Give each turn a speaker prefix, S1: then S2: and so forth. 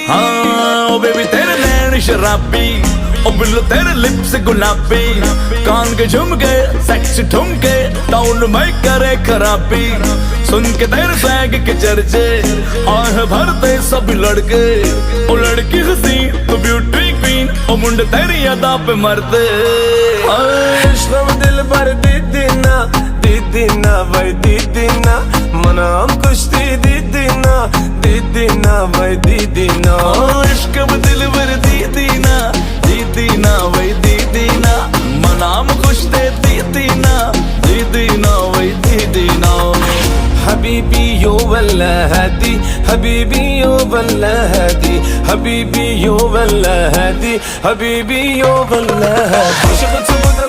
S1: हाँ ओ बेबी तेरे नैन शराबी, ओ बिल्लो तेरे लिप्स गुलाबी, कान के झुमके सेक्स ठुमके टाउन में करे खराबी। सुन के तेरे फ्लैग के चर्चे आह भरते सब लड़के, ओ लड़की हसी तो ब्यूटी क्वीन, ओ मुंडे तेरी अदा पे मरते।
S2: इश्क़ दिल भर दीदीना भाई दीदीना, मना हम कुश्ती दीदीना भाई दीदीना।
S1: इश्क़ दिल भर दीदीना भाई दीदीना, मना हम कुश्ती दीदीना भाई दीदीना।
S2: हबीबी यो वल्ला हदी, हबीबी यो वल्ला हदी, हबीबी यो वल्ला हदी, हबीबी यो वल्ला हदी।